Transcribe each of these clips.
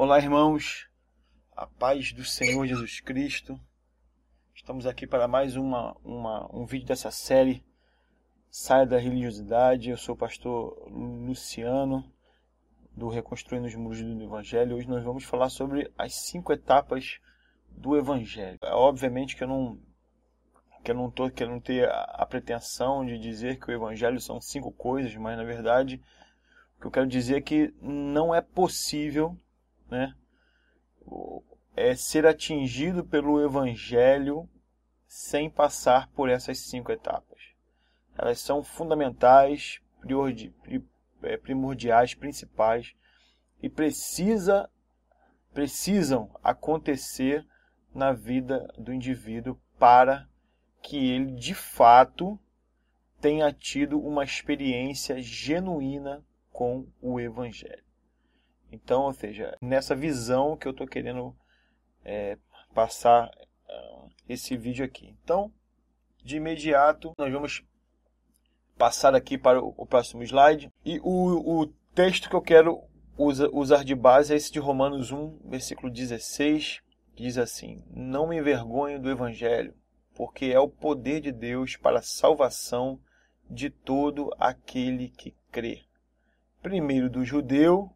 Olá, irmãos, a paz do Senhor Jesus Cristo. Estamos aqui para mais um vídeo dessa série Saia da Religiosidade. Eu sou o pastor Luciano, do Reconstruindo os Muros do Evangelho. Hoje nós vamos falar sobre as 5 etapas do Evangelho. Obviamente que eu não quero ter a pretensão de dizer que o Evangelho são 5 coisas, mas na verdade o que eu quero dizer é que não é possível, né, ser atingido pelo Evangelho sem passar por essas 5 etapas. Elas são fundamentais, primordiais, principais e precisam acontecer na vida do indivíduo para que ele de fato tenha tido uma experiência genuína com o Evangelho. Então, ou seja, nessa visão que eu estou querendo passar esse vídeo aqui. Então, de imediato, nós vamos passar aqui para o próximo slide. E o texto que eu quero usar de base é esse de Romanos 1, versículo 16, que diz assim: Não me envergonho do Evangelho, porque é o poder de Deus para a salvação de todo aquele que crê. Primeiro do judeu,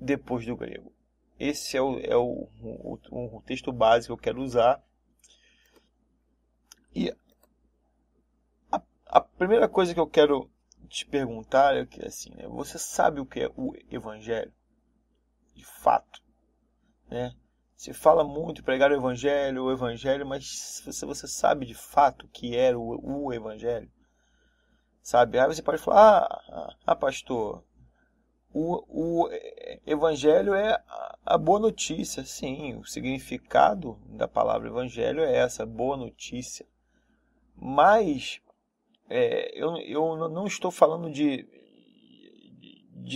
depois do grego. Esse é o texto básico que eu quero usar. E a primeira coisa que eu quero te perguntar é que, assim, né, você sabe o que é o Evangelho? De fato, né? Se fala muito pregar o Evangelho, mas você sabe de fato o que era o Evangelho? Sabe? Aí você pode falar, pastor, o Evangelho é a boa notícia. Sim, o significado da palavra Evangelho é essa, boa notícia. Mas eu não estou falando de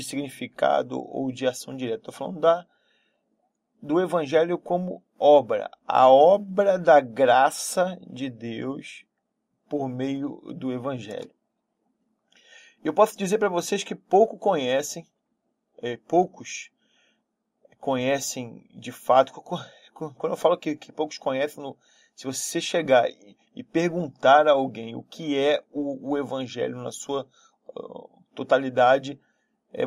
significado ou de ação direta. Estou falando do Evangelho como obra. A obra da graça de Deus por meio do Evangelho. Eu posso dizer para vocês que poucos conhecem de fato. Quando eu falo que poucos conhecem, se você chegar e perguntar a alguém o que é o Evangelho na sua totalidade,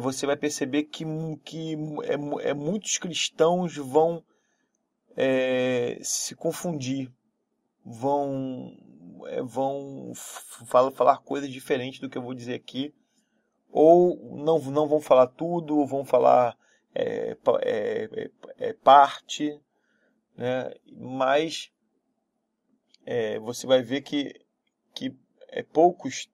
você vai perceber que muitos cristãos vão se confundir, vão falar coisas diferentes do que eu vou dizer aqui, ou não vão falar tudo, ou vão falar parte, né? Mas você vai ver que poucos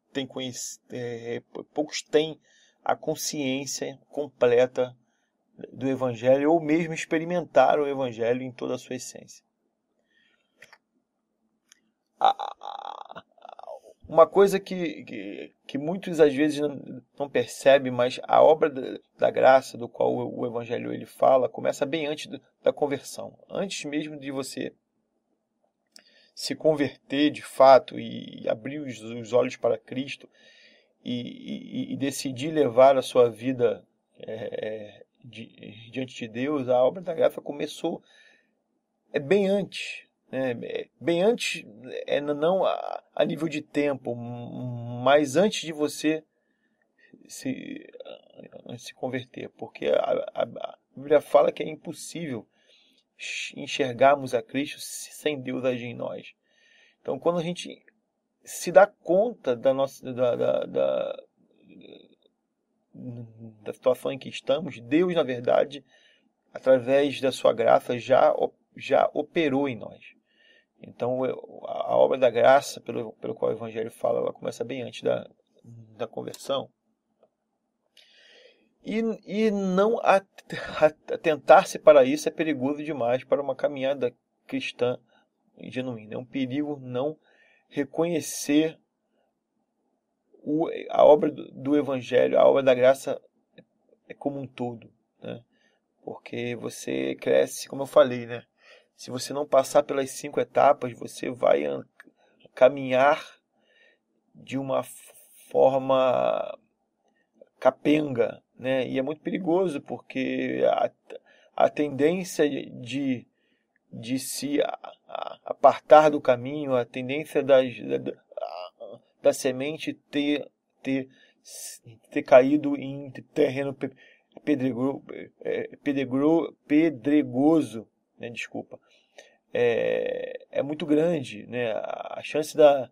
têm a consciência completa do Evangelho, ou mesmo experimentaram o Evangelho em toda a sua essência. Uma coisa que muitos às vezes não percebem, mas a obra da graça do qual o Evangelho ele fala começa bem antes da conversão. Antes mesmo de você se converter de fato e abrir os olhos para Cristo e decidir levar a sua vida diante de Deus, a obra da graça começou bem antes. Bem antes, não a nível de tempo, mas antes de você se converter, porque a Bíblia fala que é impossível enxergarmos a Cristo sem Deus agir em nós. Então, quando a gente se dá conta da situação em que estamos, Deus, na verdade, através da sua graça, já operou em nós. Então, a obra da graça, pelo qual o Evangelho fala, ela começa bem antes da conversão. E não atentar-se para isso é perigoso demais para uma caminhada cristã genuína. É um perigo não reconhecer a obra do Evangelho, a obra da graça como um todo, né? Porque você cresce, como eu falei, né? Se você não passar pelas 5 etapas, você vai caminhar de uma forma capenga, né? E é muito perigoso, porque a tendência de se apartar do caminho, a tendência da semente ter caído em terreno pedregoso, né, desculpa, é muito grande, né? A chance da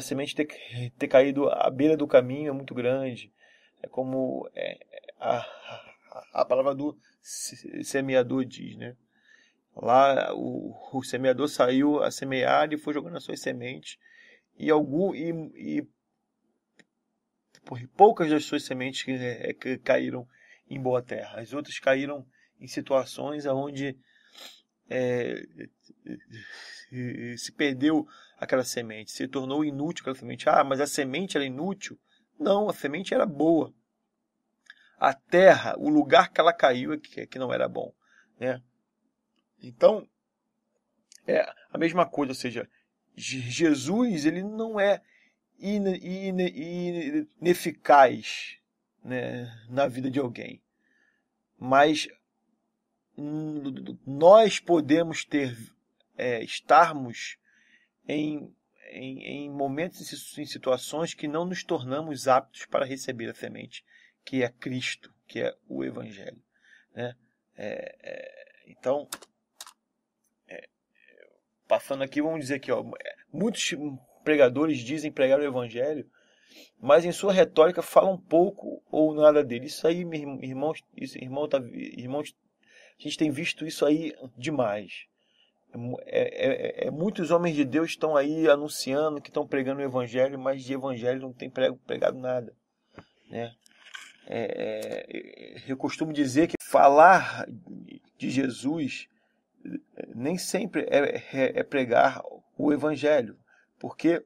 semente ter caído à beira do caminho é muito grande. É como a palavra do semeador diz, né? Lá o semeador saiu a semear e foi jogando as suas sementes, e poucas das suas sementes que caíram em boa terra. As outras caíram em situações onde se perdeu aquela semente, se tornou inútil aquela semente. Ah, mas a semente era inútil? Não, a semente era boa. A terra, o lugar que ela caiu é que não era bom, né? Então, é a mesma coisa, ou seja, Jesus, ele não é ineficaz, né, na vida de alguém, mas nós podemos estarmos em momentos, em situações que não nos tornamos aptos para receber a semente, que é Cristo, que é o Evangelho, né? Então, passando aqui, vamos dizer que muitos pregadores dizem pregar o Evangelho, mas em sua retórica falam pouco ou nada dele. Isso aí, irmãos, a gente tem visto isso aí demais. Muitos homens de Deus estão aí anunciando que estão pregando o Evangelho, mas de Evangelho não tem pregado nada, né? Eu costumo dizer que falar de Jesus nem sempre é pregar o Evangelho, porque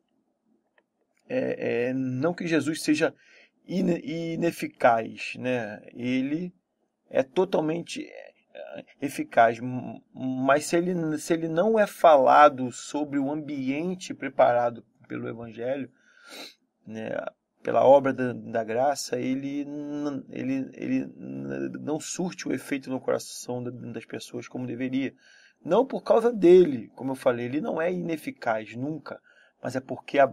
não que Jesus seja ineficaz, né? Ele é totalmente eficaz, mas se ele não é falado sobre o ambiente preparado pelo Evangelho, né, pela obra da graça, ele não surte o efeito no coração das pessoas como deveria. Não por causa dele, como eu falei, ele não é ineficaz nunca, mas é porque a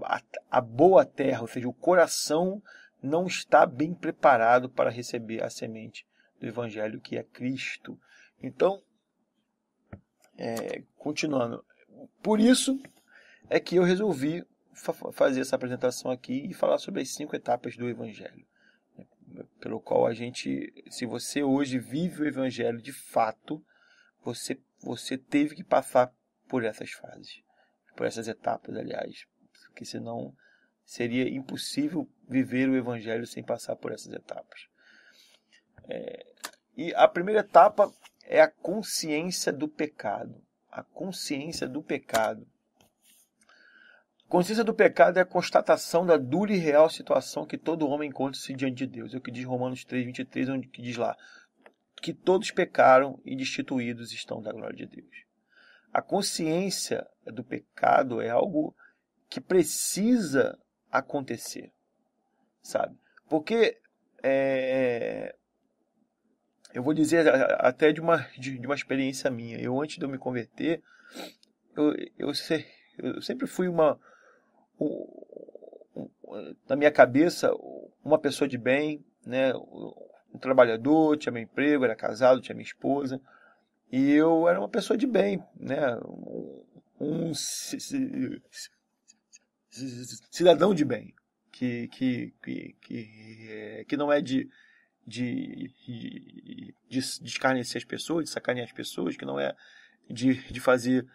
boa terra, ou seja, o coração não está bem preparado para receber a semente do Evangelho, que é Cristo. Então, continuando, por isso é que eu resolvi fazer essa apresentação aqui e falar sobre as 5 etapas do Evangelho, pelo qual a gente, se você hoje vive o Evangelho de fato, você teve que passar por essas fases, por essas etapas, aliás, porque senão seria impossível viver o Evangelho sem passar por essas etapas. E a primeira etapa é a consciência do pecado. A consciência do pecado. Consciência do pecado é a constatação da dura e real situação que todo homem encontra-se diante de Deus. É o que diz Romanos 3:23, onde que diz lá que todos pecaram e destituídos estão da glória de Deus. A consciência do pecado é algo que precisa acontecer, sabe? Porque eu vou dizer até de uma experiência minha. Eu, antes de eu me converter, eu sempre fui na minha cabeça, uma pessoa de bem, né? Um trabalhador, tinha meu emprego, era casado, tinha minha esposa, e eu era uma pessoa de bem, né? Um cidadão de bem, que não é de escarnecer as pessoas, de sacanear as pessoas, que não é de fazer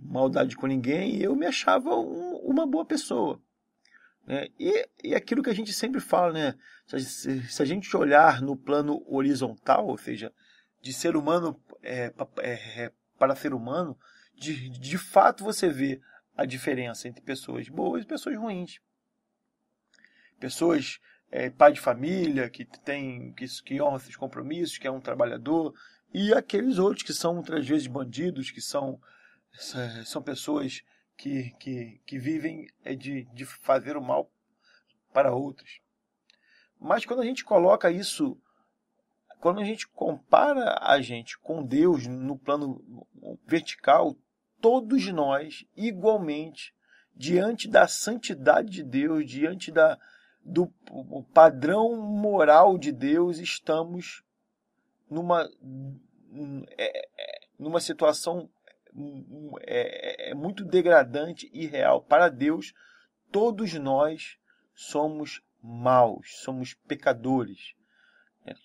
maldade com ninguém, e eu me achava uma boa pessoa, né? E aquilo que a gente sempre fala, né? Se a gente olhar no plano horizontal, ou seja, de ser humano para ser humano, de fato você vê a diferença entre pessoas boas e pessoas ruins. Pessoas, pai de família, que honra seus compromissos, que é um trabalhador, e aqueles outros que são muitas vezes bandidos, que são pessoas que vivem de fazer o mal para outros. Mas quando a gente coloca isso quando a gente compara a gente com Deus no plano vertical, todos nós, igualmente, diante da santidade de Deus, diante do padrão moral de Deus, estamos numa situação muito degradante e real. Para Deus, todos nós somos maus, somos pecadores.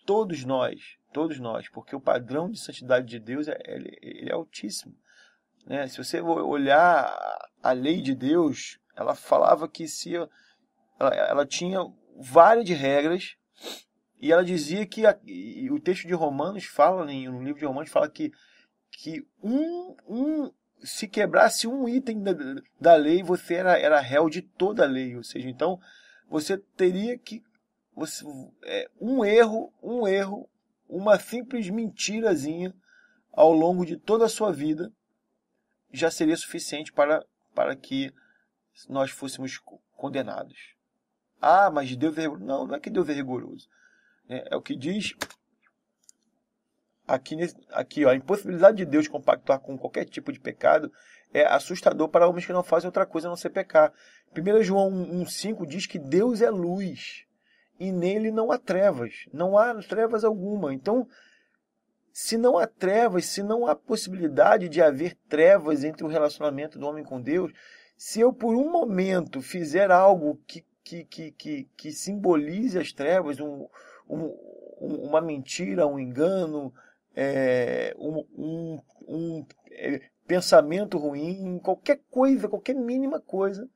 Todos nós, porque o padrão de santidade de Deus ele é altíssimo. Se você olhar a lei de Deus, ela falava que ela tinha várias de regras, e ela dizia que e o texto de Romanos fala, no livro de Romanos fala que se quebrasse um item da lei, você era réu de toda a lei. Ou seja, então você teria que um erro, uma simples mentirazinha ao longo de toda a sua vida já seria suficiente para que nós fôssemos condenados. Ah, mas Deus é rigoroso. Não é que Deus é rigoroso. É o que diz aqui, ó, a impossibilidade de Deus compactuar com qualquer tipo de pecado é assustador para homens que não fazem outra coisa a não ser pecar. 1 João 1,5 diz que Deus é luz e nele não há trevas. Não há trevas alguma. Então, se não há trevas, se não há possibilidade de haver trevas entre o relacionamento do homem com Deus, se eu por um momento fizer algo que simbolize as trevas, uma mentira, um engano, um pensamento ruim, qualquer coisa, qualquer mínima coisa,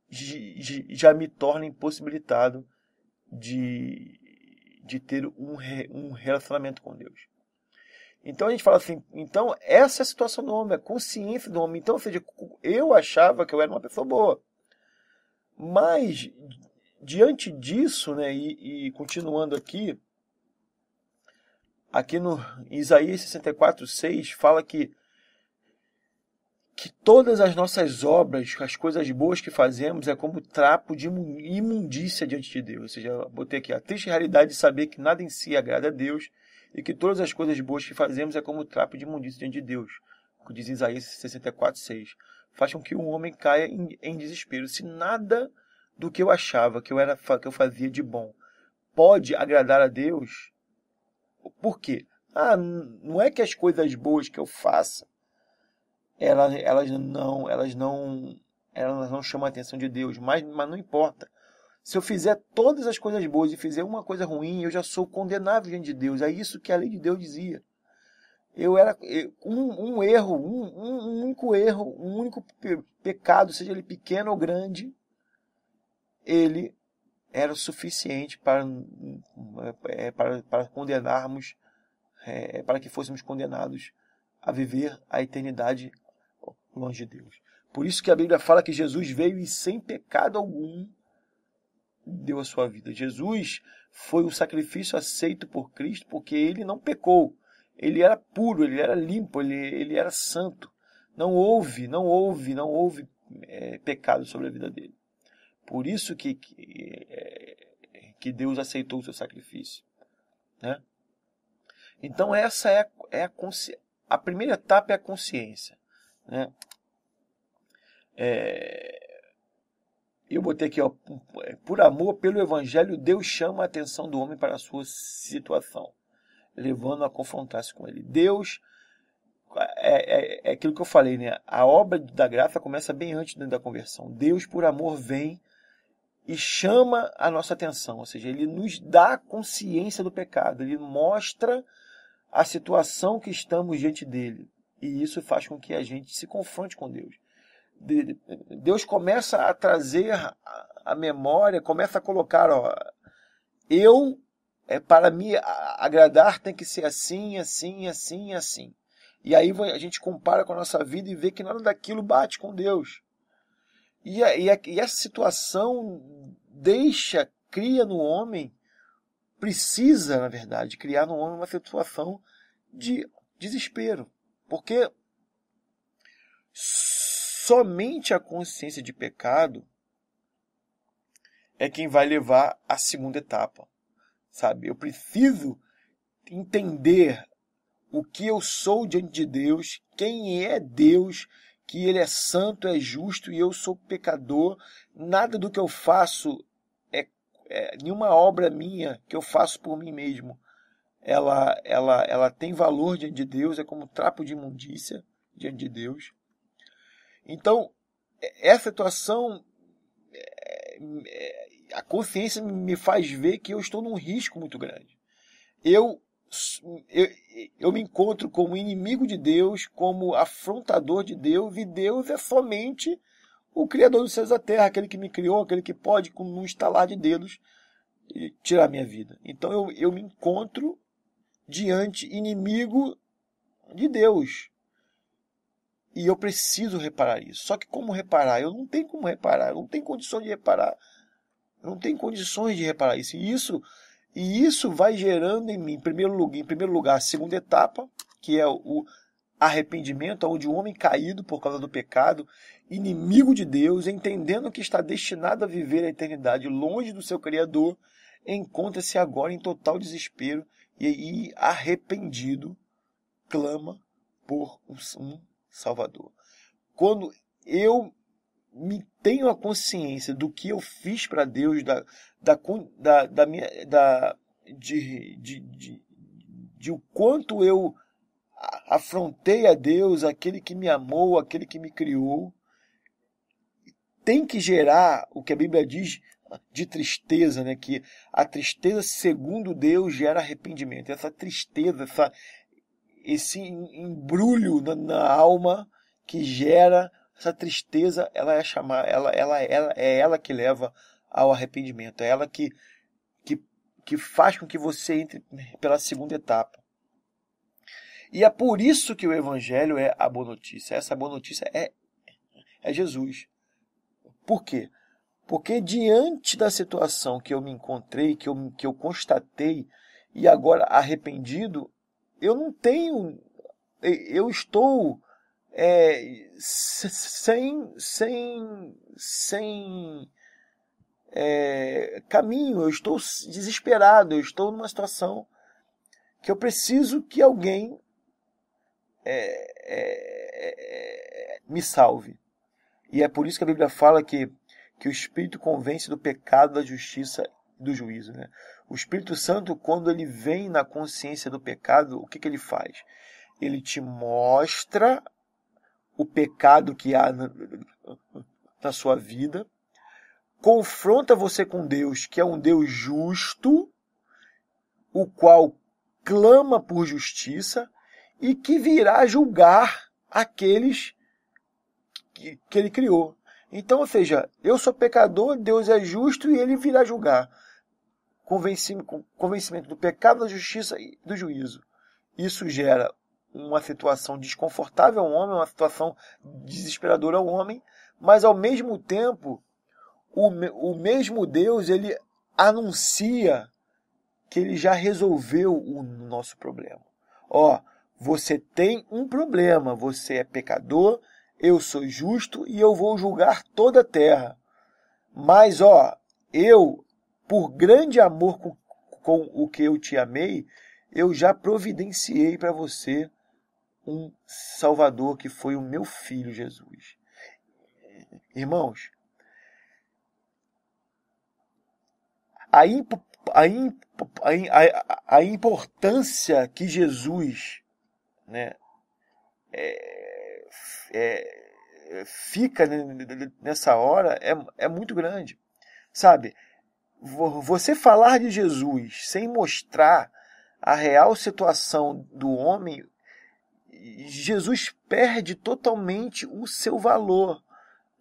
já me torna impossibilitado de ter um relacionamento com Deus. Então a gente fala assim, então essa é a situação do homem, a consciência do homem. Então, ou seja, eu achava que eu era uma pessoa boa. Mas, diante disso, e continuando aqui no Isaías 64:6, fala que todas as nossas obras, as coisas boas que fazemos, é como trapo de imundícia diante de Deus. Ou seja, eu botei aqui a triste realidade de saber que nada em si agrada a Deus e que todas as coisas boas que fazemos é como trapo de imundícia diante de Deus. O que diz Isaías 64:6. Faz com que o homem caia em desespero. Se nada do que eu achava que eu fazia de bom pode agradar a Deus, por quê? Não é que as coisas boas que eu faça elas não chamam a atenção de Deus, mas não importa. Se eu fizer todas as coisas boas e fizer uma coisa ruim, eu já sou condenável diante de Deus. É isso que a lei de Deus dizia. Um único erro, um único pecado, seja ele pequeno ou grande, ele era o suficiente para condenarmos, para que fôssemos condenados a viver a eternidade longe de Deus. Por isso que a Bíblia fala que Jesus veio e sem pecado algum deu a sua vida. Jesus foi o sacrifício aceito por Cristo porque ele não pecou. Ele era puro, ele era limpo, ele era santo. Não houve pecado sobre a vida dele. Por isso que Deus aceitou o seu sacrifício. Né? Então essa é a primeira etapa é a consciência. Né? Eu botei aqui, ó, por amor, pelo Evangelho, Deus chama a atenção do homem para a sua situação, levando a confrontar-se com ele. Deus, é aquilo que eu falei, né? A obra da graça começa bem antes da conversão. Deus, por amor, vem e chama a nossa atenção, ou seja, ele nos dá consciência do pecado, ele mostra a situação que estamos diante dele, e isso faz com que a gente se confronte com Deus. Deus começa a trazer a memória, começa a colocar, para me agradar tem que ser assim, assim, assim, assim. E aí a gente compara com a nossa vida e vê que nada daquilo bate com Deus. E essa situação cria no homem, precisa, na verdade, criar no homem uma situação de desespero. Porque somente a consciência de pecado é quem vai levar à segunda etapa. Sabe? Eu preciso entender o que eu sou diante de Deus, quem é Deus, que Ele é santo, é justo e eu sou pecador. Nada do que eu faço, nenhuma obra minha que eu faço por mim mesmo, ela tem valor diante de Deus, é como trapo de imundícia diante de Deus. Então, essa situação, a consciência me faz ver que eu estou num risco muito grande. Eu me encontro como inimigo de Deus, como afrontador de Deus, e Deus é somente o Criador dos céus e da terra, aquele que me criou, aquele que pode, com um estalar de dedos, tirar minha vida. Então eu me encontro diante inimigo de Deus. E eu preciso reparar isso. Só que como reparar? Eu não tenho como reparar, eu não tenho condições de reparar. Eu não tenho condições de reparar isso. E isso vai gerando em mim, em primeiro lugar, a segunda etapa, que é o arrependimento, onde o homem caído por causa do pecado, inimigo de Deus, entendendo que está destinado a viver a eternidade longe do seu Criador, encontra-se agora em total desespero e arrependido, clama por um Salvador. Quando eu tenho a consciência do que eu fiz para Deus, de o quanto eu afrontei a Deus, aquele que me amou, aquele que me criou, tem que gerar o que a Bíblia diz de tristeza, né? Que a tristeza segundo Deus gera arrependimento. Essa tristeza, esse embrulho na alma que gera essa tristeza, ela é ela que leva ao arrependimento, é ela que faz com que você entre pela segunda etapa. E é por isso que o Evangelho é a boa notícia. Essa boa notícia é Jesus. Por quê? Porque diante da situação que eu me encontrei, que eu constatei, e agora arrependido, eu não tenho... Eu estou sem caminho, eu estou desesperado, eu estou numa situação que eu preciso que alguém me salve. E é por isso que a Bíblia fala que o Espírito convence do pecado, da justiça e do juízo. Né? O Espírito Santo, quando ele vem na consciência do pecado, o que ele faz? Ele te mostra o pecado que há na sua vida, confronta você com Deus, que é um Deus justo, o qual clama por justiça e que virá julgar aqueles que ele criou. Então, ou seja, eu sou pecador, Deus é justo e ele virá julgar. Convencimento do pecado, da justiça e do juízo. Isso gera uma situação desconfortável ao homem, uma situação desesperadora ao homem, mas ao mesmo tempo, o mesmo Deus, ele anuncia que ele já resolveu o nosso problema. Você tem um problema, você é pecador, eu sou justo e eu vou julgar toda a terra. Mas, eu, por grande amor com o que eu te amei, eu já providenciei para você um Salvador que foi o meu filho Jesus. Irmãos, a importância que Jesus, né, fica nessa hora é muito grande. Sabe, você falar de Jesus sem mostrar a real situação do homem, Jesus perde totalmente o seu valor,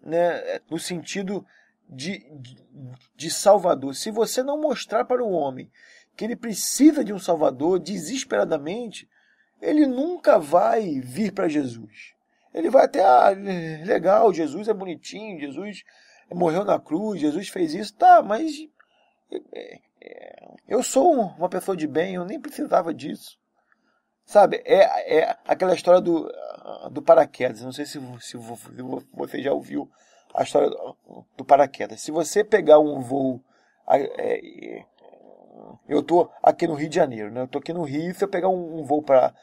né, no sentido de Salvador. Se você não mostrar para o homem que ele precisa de um Salvador desesperadamente, ele nunca vai vir para Jesus. Ele vai até, legal, Jesus é bonitinho, Jesus morreu na cruz, Jesus fez isso, tá, mas eu sou uma pessoa de bem, eu nem precisava disso. Sabe, é aquela história do paraquedas. Não sei se você já ouviu a história do paraquedas. Se você pegar um voo eu estou aqui no Rio de Janeiro, né? Eu estou aqui no Rio, se eu pegar um voo para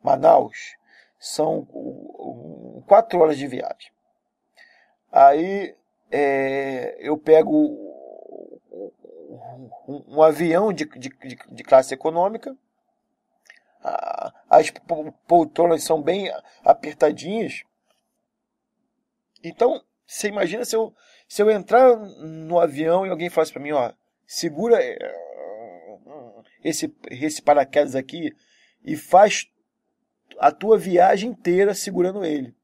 Manaus, são 4 horas de viagem. Aí eu pego um avião de classe econômica, as poltronas são bem apertadinhas. Então, você imagina se eu entrar no avião e alguém falasse para mim, ó, segura esse paraquedas aqui e faz a tua viagem inteira segurando ele.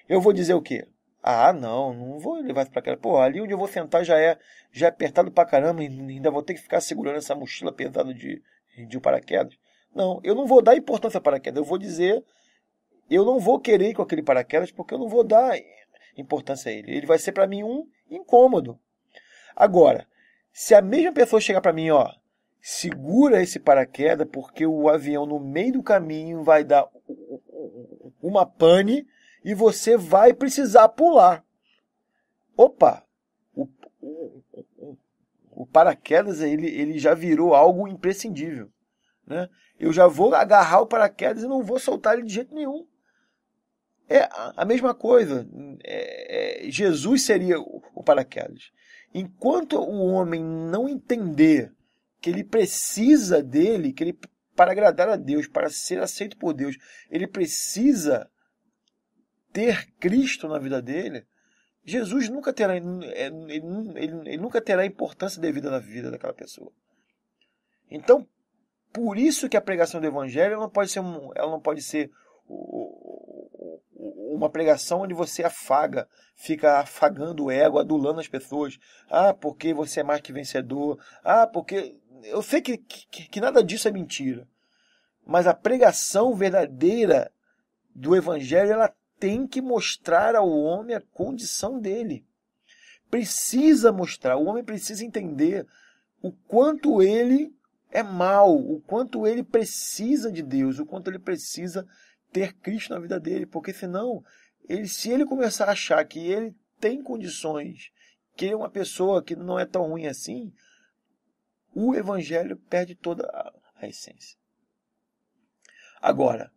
Eu vou dizer o quê? Ah, não vou levar esse paraquedas. Pô, ali onde eu vou sentar já é apertado pra caramba e ainda vou ter que ficar segurando essa mochila pesada de um paraquedas. Não, eu não vou dar importância ao paraquedas. Eu vou dizer, eu não vou querer ir com aquele paraquedas porque eu não vou dar importância a ele. Ele vai ser para mim um incômodo. Agora, se a mesma pessoa chegar para mim, ó, segura esse paraquedas porque o avião no meio do caminho vai dar uma pane e você vai precisar pular. Opa! O paraquedas ele já virou algo imprescindível, né? Eu já vou agarrar o paraquedas e não vou soltar ele de jeito nenhum. É a mesma coisa. Jesus seria o paraquedas. Enquanto o homem não entender que ele precisa dele, que ele, para agradar a Deus, para ser aceito por Deus, ele precisa ter Cristo na vida dele, Jesus nunca terá, ele nunca terá importância devida na vida daquela pessoa. Então, por isso que a pregação do Evangelho ela não pode ser uma pregação onde você fica afagando o ego, adulando as pessoas. Ah, porque você é mais que vencedor. Ah, porque... Eu sei que nada disso é mentira. Mas a pregação verdadeira do Evangelho, ela tem que mostrar ao homem a condição dele. Precisa mostrar. O homem precisa entender o quanto ele é mau, o quanto ele precisa de Deus, o quanto ele precisa ter Cristo na vida dele, porque senão, se ele começar a achar que ele tem condições, que é uma pessoa que não é tão ruim assim, o Evangelho perde toda a essência. Agora,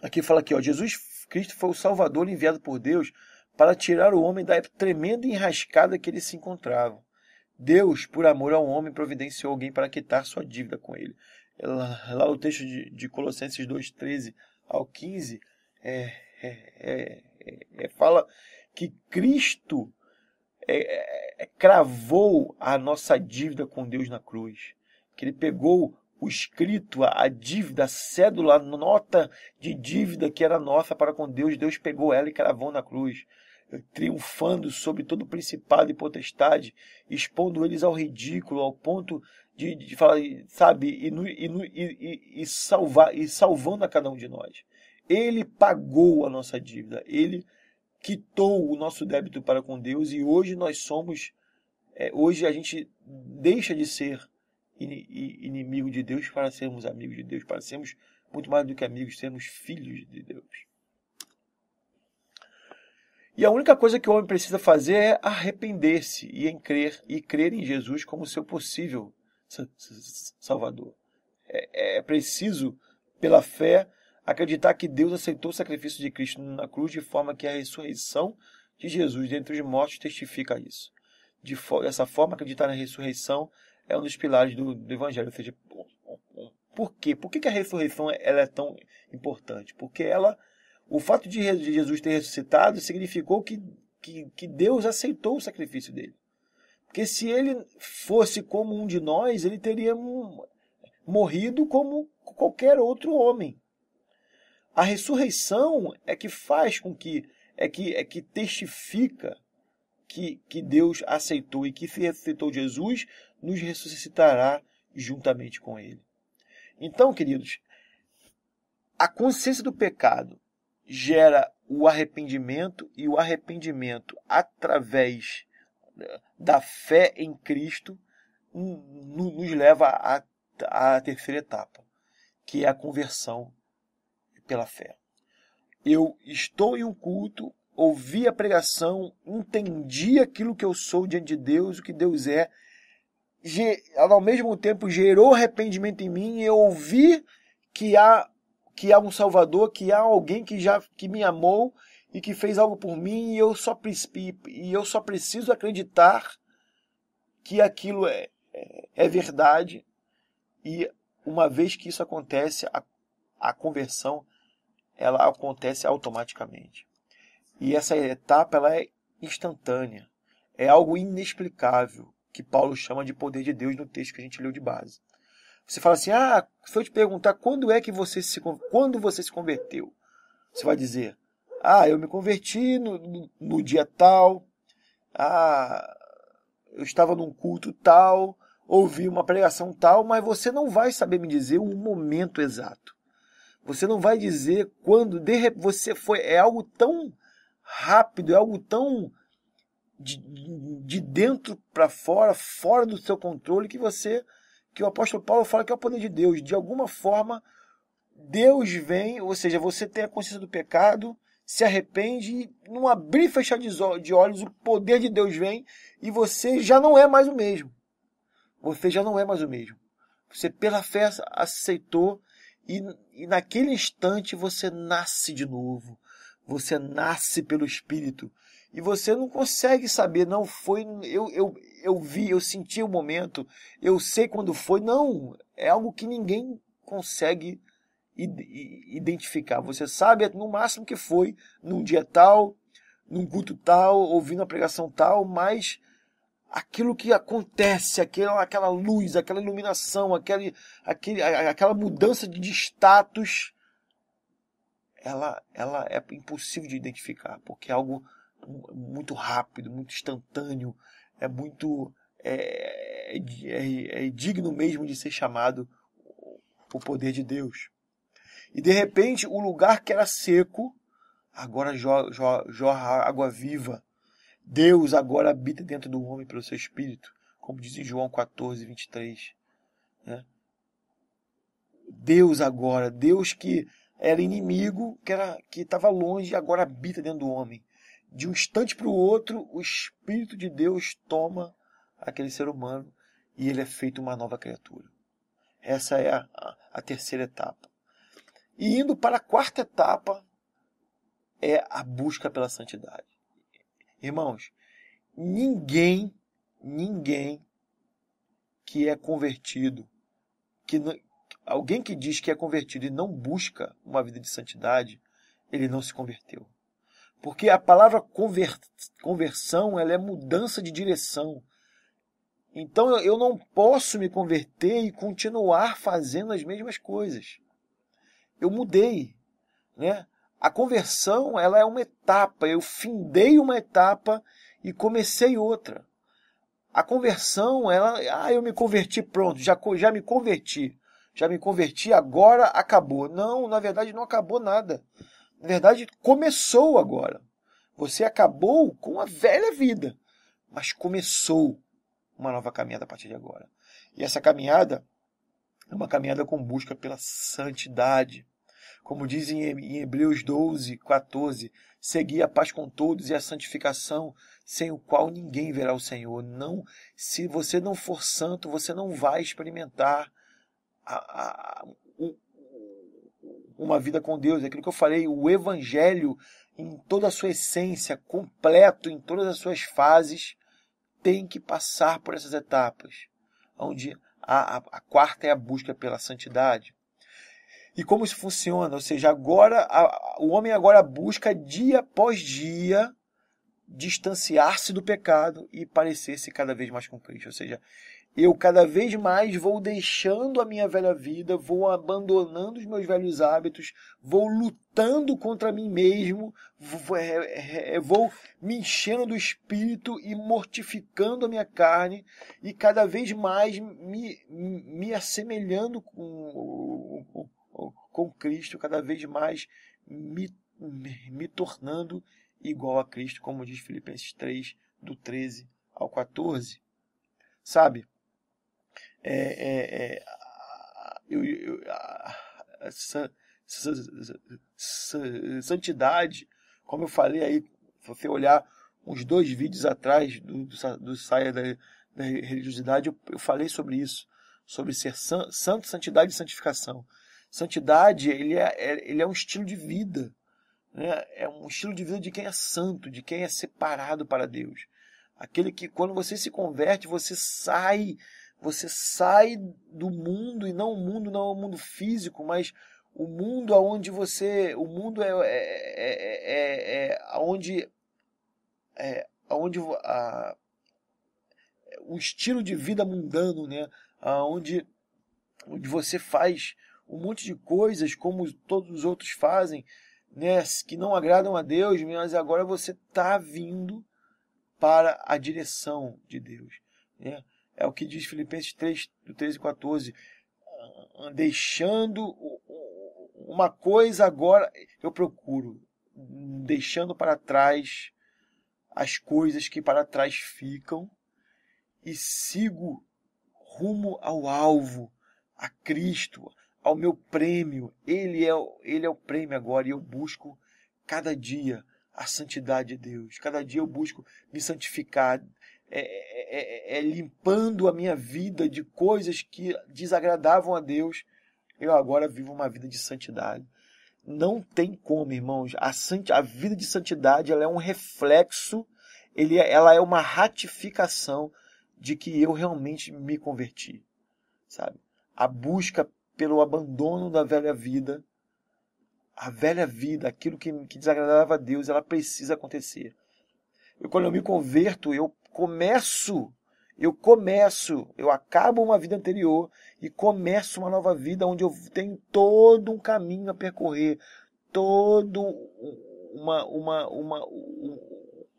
aqui fala aqui, ó, Jesus Cristo foi o Salvador enviado por Deus para tirar o homem da tremenda enrascada que ele se encontrava. Deus, por amor ao homem, providenciou alguém para quitar sua dívida com ele. Lá no texto de Colossenses 2:13 ao 15, fala que Cristo cravou a nossa dívida com Deus na cruz. Que ele pegou o escrito, a dívida, a cédula, a nota de dívida que era nossa para com Deus. Deus pegou ela e cravou na cruz, triunfando sobre todo principado e potestade, expondo eles ao ridículo, ao ponto de falar, sabe, e salvando a cada um de nós. Ele pagou a nossa dívida, ele quitou o nosso débito para com Deus, e hoje nós somos, hoje a gente deixa de ser inimigo de Deus para sermos amigos de Deus, para sermos muito mais do que amigos, sermos filhos de Deus. E a única coisa que o homem precisa fazer é arrepender-se e crer em Jesus como seu possível Salvador. É preciso, pela fé, acreditar que Deus aceitou o sacrifício de Cristo na cruz de forma que a ressurreição de Jesus dentre os mortos testifica isso. Dessa forma, acreditar na ressurreição é um dos pilares do Evangelho. Ou seja, por quê? Por que a ressurreição ela é tão importante? Porque o fato de Jesus ter ressuscitado significou que Deus aceitou o sacrifício dele. Porque se ele fosse como um de nós, ele teria morrido como qualquer outro homem. A ressurreição é que faz com que testifica que Deus aceitou, e que se ressuscitou Jesus, nos ressuscitará juntamente com ele. Então, queridos, a consciência do pecado gera o arrependimento, e o arrependimento, através da fé em Cristo, nos leva à terceira etapa, que é a conversão pela fé. Eu estou em um culto ouvi a pregação, entendi aquilo que eu sou diante de Deus, o que Deus é, ao mesmo tempo gerou arrependimento em mim, e eu ouvi que há um Salvador, que há alguém que me amou e que fez algo por mim, e eu só preciso acreditar que aquilo é verdade. E uma vez que isso acontece, a conversão ela acontece automaticamente. E essa etapa ela é instantânea. É algo inexplicável, que Paulo chama de poder de Deus no texto que a gente leu de base. Você fala assim, se eu te perguntar quando você se converteu, você vai dizer, eu me converti no dia tal, eu estava num culto tal, ouvi uma pregação tal, mas você não vai saber me dizer o momento exato. Você não vai dizer quando você foi. É algo tão rápido, é algo tão de dentro para fora, fora do seu controle, que o apóstolo Paulo fala que é o poder de Deus. De alguma forma, Deus vem, ou seja, você tem a consciência do pecado, se arrepende, e num abrir e fechar de olhos, o poder de Deus vem e você já não é mais o mesmo. Você já não é mais o mesmo. Você, pela fé, aceitou e naquele instante você nasce de novo. Você nasce pelo Espírito. E você não consegue saber, não foi, eu vi, eu senti o momento, eu sei quando foi. Não, é algo que ninguém consegue identificar. Você sabe no máximo que foi num dia tal, num culto tal, ouvindo a pregação tal, mas aquilo que acontece, aquela luz, aquela iluminação, aquela mudança de status, ela é impossível de identificar, porque é algo muito rápido, muito instantâneo, é digno mesmo de ser chamado o poder de Deus. E de repente o lugar que era seco agora jorra água viva. Deus agora habita dentro do homem pelo seu Espírito, como diz em João 14, 23. Né? Deus que era inimigo, que estava longe, agora habita dentro do homem. De um instante para o outro, o Espírito de Deus toma aquele ser humano e ele é feito uma nova criatura. Essa é a terceira etapa. E indo para a quarta etapa, é a busca pela santidade. Irmãos, ninguém que é convertido, alguém que diz que é convertido e não busca uma vida de santidade, ele não se converteu. Porque a palavra conversão, ela é mudança de direção. Então eu não posso me converter e continuar fazendo as mesmas coisas. Eu mudei, né? A conversão, ela é uma etapa. Eu findei uma etapa e comecei outra. A conversão, eu me converti, pronto, já me converti. Já me converti, agora acabou. Não, na verdade não acabou nada. Na verdade, começou agora. Você acabou com a velha vida, mas começou uma nova caminhada a partir de agora. E essa caminhada é uma caminhada com busca pela santidade. Como diz em Hebreus 12, 14, segui a paz com todos e a santificação, sem o qual ninguém verá o Senhor. Não, se você não for santo, você não vai experimentar uma vida com Deus. É aquilo que eu falei, o Evangelho, em toda a sua essência, completo, em todas as suas fases, tem que passar por essas etapas. Onde a quarta é a busca pela santidade. E como isso funciona? Ou seja, agora o homem agora busca dia após dia distanciar-se do pecado e parecer-se cada vez mais com Cristo. Ou seja, eu cada vez mais vou deixando a minha velha vida, vou abandonando os meus velhos hábitos, vou lutando contra mim mesmo, vou me enchendo do Espírito e mortificando a minha carne e cada vez mais me assemelhando com Cristo, cada vez mais me tornando igual a Cristo, como diz Filipenses 3, do 13 ao 14. Sabe? Santidade, como eu falei aí você olhar uns 2 vídeos atrás do Saia da Religiosidade, eu falei sobre isso, sobre ser santo, santidade e santificação. Santidade, ele é um estilo de vida, né? É um estilo de vida de quem é santo, de quem é separado para Deus. Aquele que, quando você se converte, você sai do mundo, e não o mundo não é o mundo físico, mas o mundo aonde você, o mundo aonde o estilo de vida mundano, né? Onde você faz um monte de coisas como todos os outros fazem, né? Que não agradam a Deus, mas agora você está vindo para a direção de Deus, né? É o que diz Filipenses 3, do 13 e 14. Deixando uma coisa agora, eu procuro, deixando para trás as coisas que para trás ficam, e sigo rumo ao alvo, a Cristo, ao meu prêmio. Ele é o prêmio agora, e eu busco cada dia a santidade de Deus. Cada dia eu busco me santificar, limpando a minha vida de coisas que desagradavam a Deus. Eu agora vivo uma vida de santidade. Não tem como, irmãos. A vida de santidade, ela é um reflexo, ela é uma ratificação de que eu realmente me converti, sabe? A busca pelo abandono da velha vida, aquilo que desagradava a Deus, ela precisa acontecer. Quando eu me converto, eu acabo uma vida anterior e começo uma nova vida onde eu tenho todo um caminho a percorrer, toda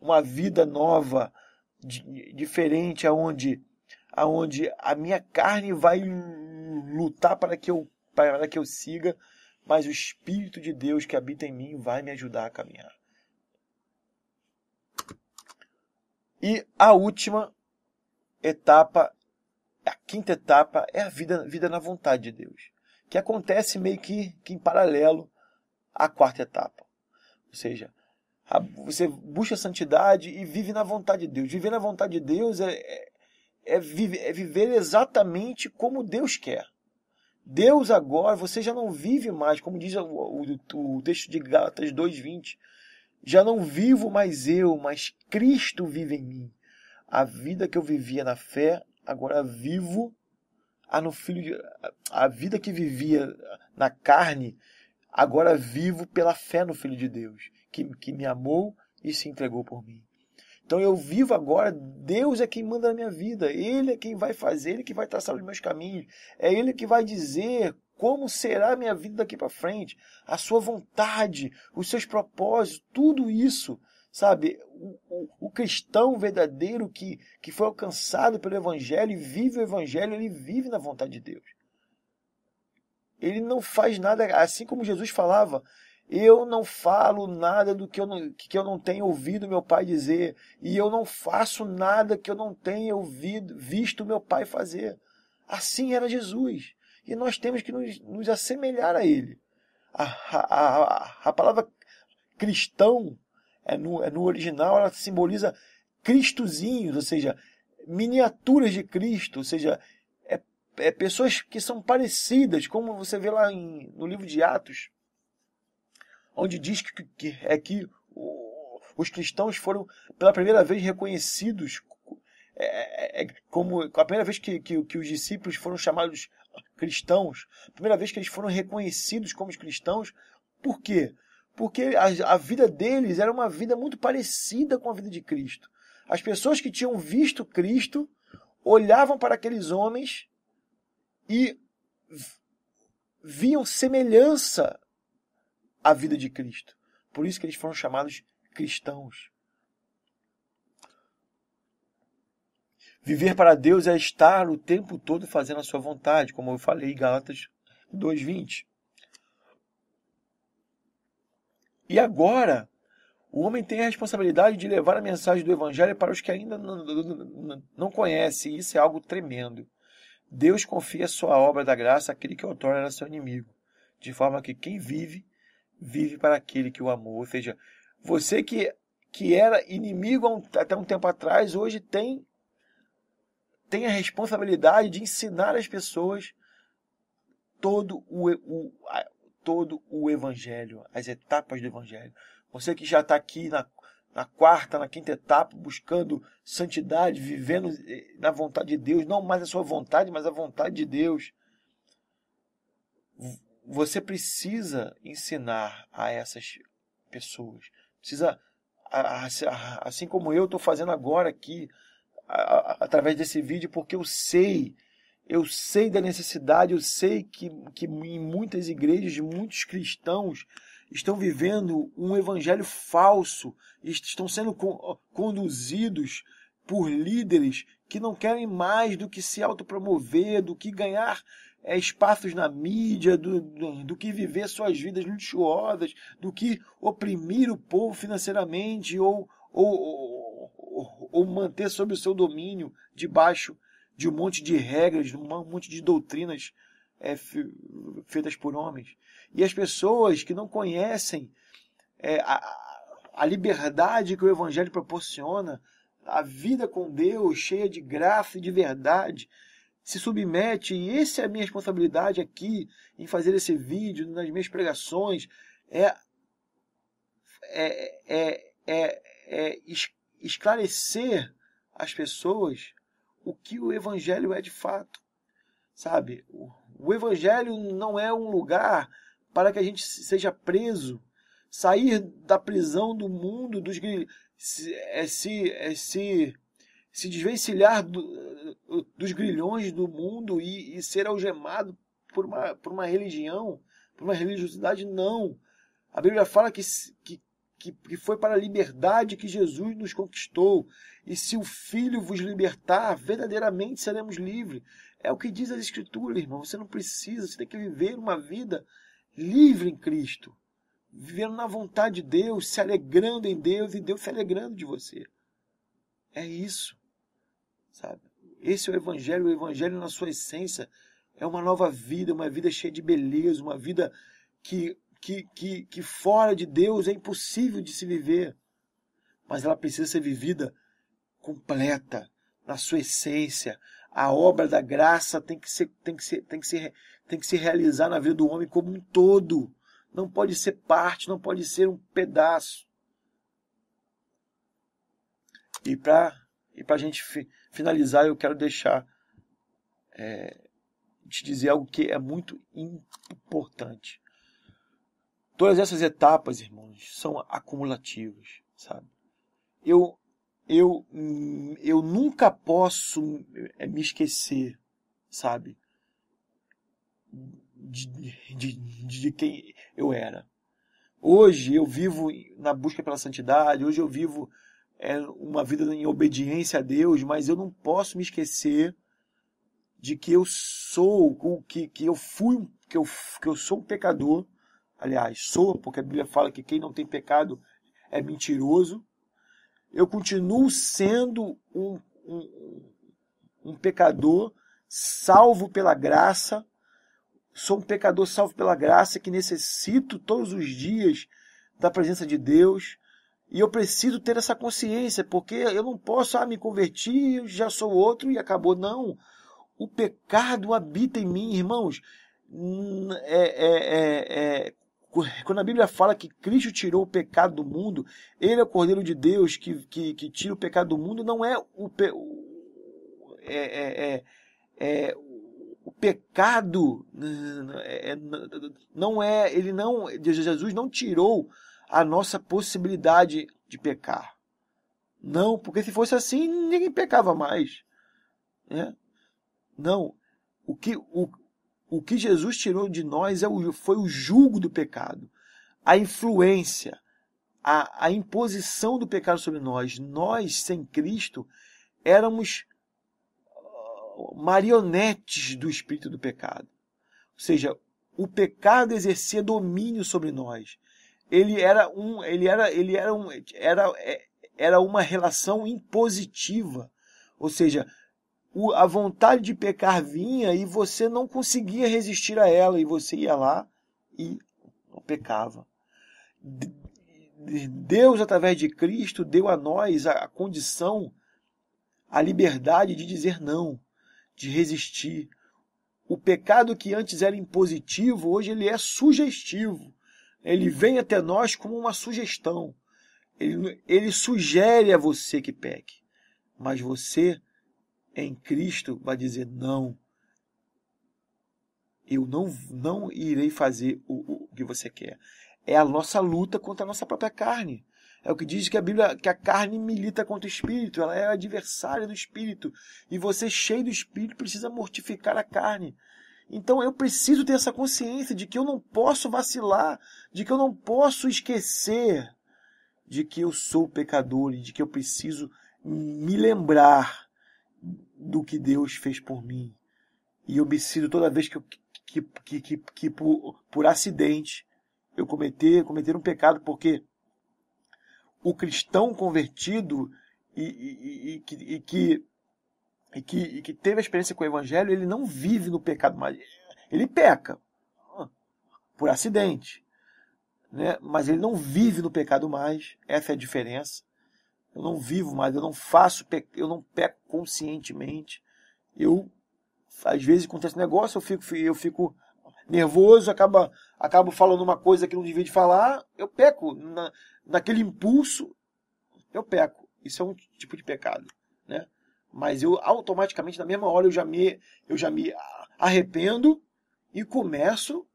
uma vida nova, diferente, aonde a minha carne vai lutar para que eu siga, mas o Espírito de Deus que habita em mim vai me ajudar a caminhar. E a última etapa, a quinta etapa, é a vida na vontade de Deus, que acontece meio que em paralelo à quarta etapa. Ou seja, você busca a santidade e vive na vontade de Deus. Viver na vontade de Deus é viver exatamente como Deus quer. Deus agora, você já não vive mais, como diz o texto de Gálatas 2:20, já não vivo mais eu, mas Cristo vive em mim. A vida que eu vivia na fé, agora vivo a vida que vivia na carne, agora vivo pela fé no Filho de Deus, que me amou e se entregou por mim. Então eu vivo agora, Deus é quem manda na minha vida, Ele é quem vai fazer, Ele que vai traçar os meus caminhos, é Ele que vai dizer como será a minha vida daqui para frente, a sua vontade, os seus propósitos, tudo isso, sabe? O cristão verdadeiro que foi alcançado pelo Evangelho e vive o Evangelho, ele vive na vontade de Deus. Ele não faz nada, assim como Jesus falava, eu não falo nada do que eu não tenho ouvido meu Pai dizer, e eu não faço nada que eu não tenha visto meu Pai fazer. Assim era Jesus. E nós temos que nos assemelhar a Ele. A palavra cristão, no original, ela simboliza cristozinhos, ou seja, miniaturas de Cristo, ou seja, pessoas que são parecidas, como você vê lá no livro de Atos, onde diz que os cristãos foram pela primeira vez reconhecidos, como a primeira vez que os discípulos foram chamados cristãos, a primeira vez que eles foram reconhecidos como cristãos. Por quê? Porque a vida deles era uma vida muito parecida com a vida de Cristo. As pessoas que tinham visto Cristo olhavam para aqueles homens e viam semelhança à vida de Cristo. Por isso que eles foram chamados cristãos. Viver para Deus é estar o tempo todo fazendo a sua vontade, como eu falei em Gálatas 2:20. E agora, o homem tem a responsabilidade de levar a mensagem do Evangelho para os que ainda não conhecem. Isso é algo tremendo. Deus confia a sua obra da graça àquele que outrora era seu inimigo, de forma que quem vive, vive para aquele que o amou. Ou seja, você que que era inimigo até um tempo atrás, hoje tem a responsabilidade de ensinar as pessoas todo o Evangelho, as etapas do Evangelho. Você que já está aqui na quarta, na quinta etapa, buscando santidade, vivendo na vontade de Deus, não mais a sua vontade, mas a vontade de Deus. Você precisa ensinar a essas pessoas. Precisa, assim como eu estou fazendo agora aqui, através desse vídeo, porque eu sei da necessidade, eu sei que em muitas igrejas, muitos cristãos estão vivendo um evangelho falso, estão sendo conduzidos por líderes que não querem mais do que se autopromover, do que ganhar espaços na mídia, do que viver suas vidas luxuosas, do que oprimir o povo financeiramente ou manter sob o seu domínio debaixo de um monte de regras, de um monte de doutrinas feitas por homens. E as pessoas que não conhecem a liberdade que o Evangelho proporciona, a vida com Deus cheia de graça e de verdade, se submete, e essa é a minha responsabilidade aqui em fazer esse vídeo, nas minhas pregações, esclarecer às pessoas o que o Evangelho é de fato, sabe? O Evangelho não é um lugar para que a gente seja preso, sair da prisão do mundo, se desvencilhar dos grilhões do mundo e ser algemado por uma religião, por uma religiosidade, não. A Bíblia fala que foi para a liberdade que Jesus nos conquistou. E se o Filho vos libertar, verdadeiramente seremos livres. É o que diz as Escrituras, irmão. Você não precisa, você tem que viver uma vida livre em Cristo. Vivendo na vontade de Deus, se alegrando em Deus e Deus se alegrando de você. É isso, sabe? Esse é o Evangelho na sua essência é uma nova vida, uma vida cheia de beleza, uma vida que fora de Deus é impossível de se viver, mas ela precisa ser vivida completa, na sua essência. A obra da graça tem que se realizar na vida do homem como um todo. Não pode ser parte, não pode ser um pedaço. E para a gente finalizar, eu quero te dizer algo que é muito importante. Todas essas etapas, irmãos, são acumulativas, sabe? Eu nunca posso me esquecer, sabe, de quem eu era. Hoje eu vivo na busca pela santidade, hoje eu vivo uma vida em obediência a Deus, mas eu não posso me esquecer de que eu sou, que eu sou um pecador. Aliás, sou, porque a Bíblia fala que quem não tem pecado é mentiroso. Eu continuo sendo um pecador salvo pela graça. Sou um pecador salvo pela graça que necessito todos os dias da presença de Deus. E eu preciso ter essa consciência, porque eu não posso me convertir, já sou outro e acabou. Não. O pecado habita em mim, irmãos. Quando a Bíblia fala que Cristo tirou o pecado do mundo, Ele é o Cordeiro de Deus que tira o pecado do mundo, não é o pecado, não é, Jesus não tirou a nossa possibilidade de pecar. Não, porque se fosse assim, ninguém pecava mais. Né? Não, o que Jesus tirou de nós foi o jugo do pecado, a influência, a imposição do pecado sobre nós. Nós, sem Cristo, éramos marionetes do espírito do pecado. Ou seja, o pecado exercia domínio sobre nós. Era uma relação impositiva. Ou seja, a vontade de pecar vinha e você não conseguia resistir a ela, e você ia lá e pecava. Deus, através de Cristo, deu a nós a condição, a liberdade de dizer não, de resistir. O pecado que antes era impositivo, hoje ele é sugestivo. Ele vem até nós como uma sugestão. Ele sugere a você que peque. Mas você, em Cristo, vai dizer não. Eu não irei fazer o que você quer. É a nossa luta contra a nossa própria carne. É o que diz que a Bíblia, que a carne milita contra o Espírito, ela é adversária do Espírito. E você, cheio do Espírito, precisa mortificar a carne. Então eu preciso ter essa consciência de que eu não posso vacilar, de que eu não posso esquecer de que eu sou pecador e de que eu preciso me lembrar do que Deus fez por mim. E eu preciso, toda vez que por acidente eu cometer um pecado, porque o cristão convertido e que teve a experiência com o Evangelho, ele não vive no pecado mais. Ele peca por acidente, né? Mas ele não vive no pecado mais. Essa é a diferença. Eu não vivo mais, eu não peco conscientemente. Às vezes acontece um negócio, eu fico nervoso, acabo falando uma coisa que não devia de falar, eu peco. Naquele impulso, eu peco. Isso é um tipo de pecado, né? Mas eu automaticamente, na mesma hora, eu já me arrependo e começo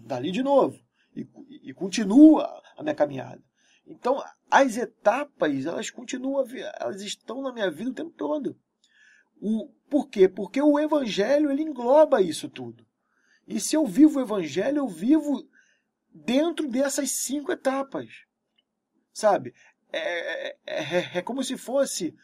dali de novo. E continuo a minha caminhada. Então, as etapas, elas continuam, elas estão na minha vida o tempo todo. Por quê? Porque o Evangelho, ele engloba isso tudo. E se eu vivo o Evangelho, eu vivo dentro dessas 5 etapas. Sabe? É como se fosse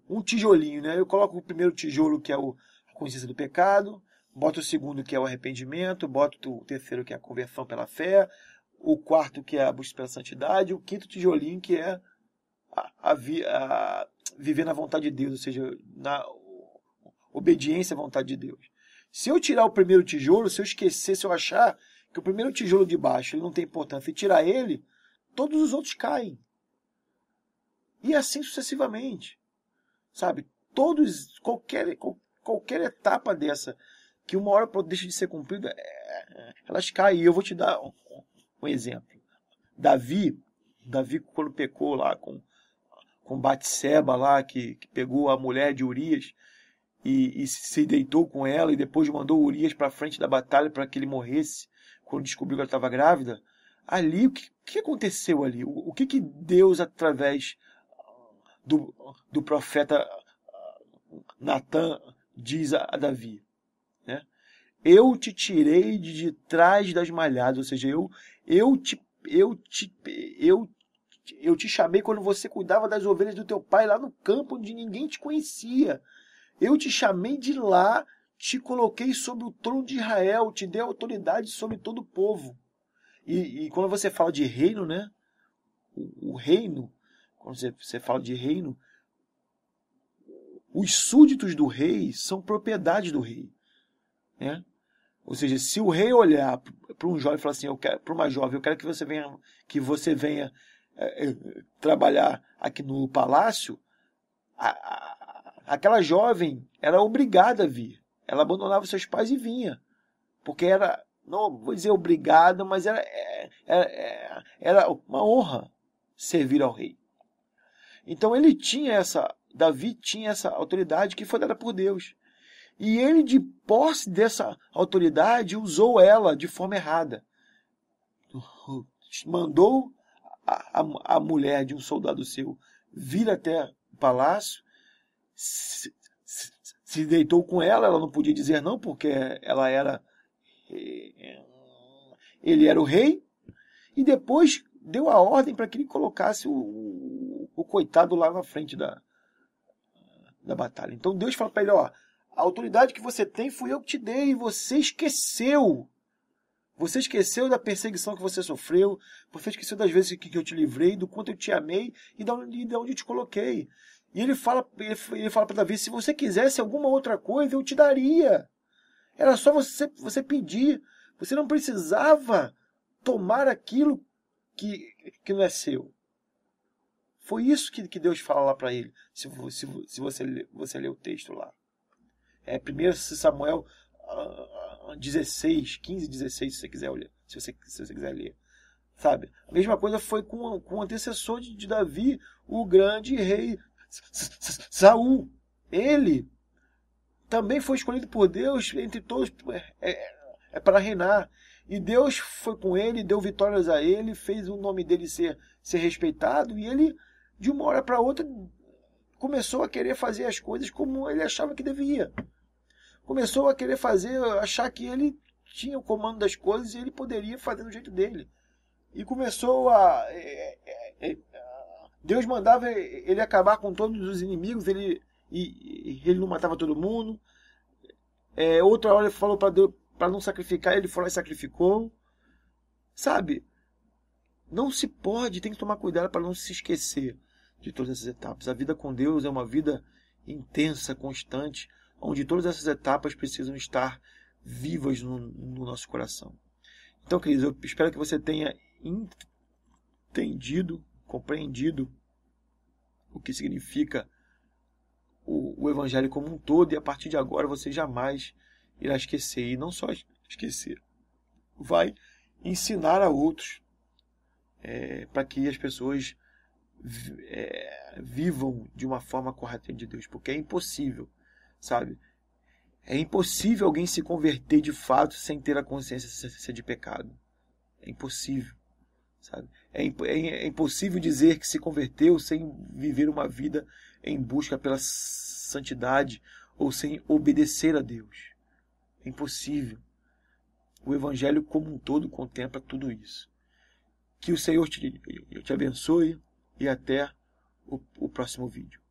um tijolinho, né? Eu coloco o primeiro tijolo, que é a consciência do pecado, boto o segundo, que é o arrependimento, boto o terceiro, que é a conversão pela fé, o quarto, que é a busca pela santidade, o quinto tijolinho, que é viver na vontade de Deus, ou seja, na obediência à vontade de Deus. Se eu tirar o primeiro tijolo, se eu esquecer, se eu achar que o primeiro tijolo de baixo ele não tem importância e tirar ele, todos os outros caem. E assim sucessivamente. Sabe? Qualquer etapa dessa, que uma hora deixa de ser cumprida, elas caem. E eu vou te dar um exemplo. Davi, quando pecou lá com Batseba, lá, que pegou a mulher de Urias e se deitou com ela, e depois mandou Urias para frente da batalha para que ele morresse, quando descobriu que ela estava grávida. Ali, o que aconteceu ali? O que Deus, através do profeta Natan, diz a Davi, né? Eu te tirei de trás das malhadas, ou seja, eu te chamei quando você cuidava das ovelhas do teu pai lá no campo onde ninguém te conhecia. Eu te chamei de lá, te coloquei sobre o trono de Israel, te dei autoridade sobre todo o povo. E quando você fala de reino, né? O reino, quando você fala de reino, os súditos do rei são propriedade do rei, né? Ou seja, se o rei olhar para um jovem e falar assim, para uma jovem, eu quero que você venha trabalhar aqui no palácio, aquela jovem era obrigada a vir. Ela abandonava seus pais e vinha, porque era, não vou dizer obrigada, mas era uma honra servir ao rei. Então Davi tinha essa autoridade que foi dada por Deus. E ele, de posse dessa autoridade, usou ela de forma errada. Mandou a mulher de um soldado seu vir até o palácio, se deitou com ela, ela não podia dizer não, porque ele era o rei, e depois deu a ordem para que ele colocasse o coitado lá na frente da batalha. Então Deus fala para ele, ó, a autoridade que você tem fui eu que te dei, e você esqueceu. Você esqueceu da perseguição que você sofreu, você esqueceu das vezes que eu te livrei, do quanto eu te amei e de onde eu te coloquei. E ele fala para Davi, se você quisesse alguma outra coisa, eu te daria. Era só você pedir. Você não precisava tomar aquilo que não é seu? Foi isso que Deus fala lá para ele, se você ler o texto lá. 1 Samuel 16, 15, 16, se você quiser olhar, se você quiser ler. Sabe? A mesma coisa foi com o antecessor de Davi, o grande rei Saul. Ele também foi escolhido por Deus entre todos para reinar. E Deus foi com ele, deu vitórias a ele, fez o nome dele ser respeitado, e ele, de uma hora para outra, começou a querer fazer as coisas como ele achava que devia. Começou a querer achar que ele tinha o comando das coisas e ele poderia fazer do jeito dele. E começou a... Deus mandava ele acabar com todos os inimigos, ele não matava todo mundo. Outra hora ele falou para Deus para não sacrificar, ele foi lá e sacrificou. Sabe? Não se pode, tem que tomar cuidado para não se esquecer de todas essas etapas. A vida com Deus é uma vida intensa, constante, onde todas essas etapas precisam estar vivas no nosso coração. Então, queridos, eu espero que você tenha entendido, compreendido o que significa o Evangelho como um todo, e a partir de agora você jamais irá esquecer. E não só esquecer, vai ensinar a outros para que as pessoas vivam de uma forma correta de Deus, porque é impossível, sabe? É impossível alguém se converter de fato sem ter a consciência de pecado. É impossível, sabe? É impossível dizer que se converteu sem viver uma vida em busca pela santidade ou sem obedecer a Deus. É impossível. O Evangelho como um todo contempla tudo isso. Que o Senhor te abençoe e até o próximo vídeo.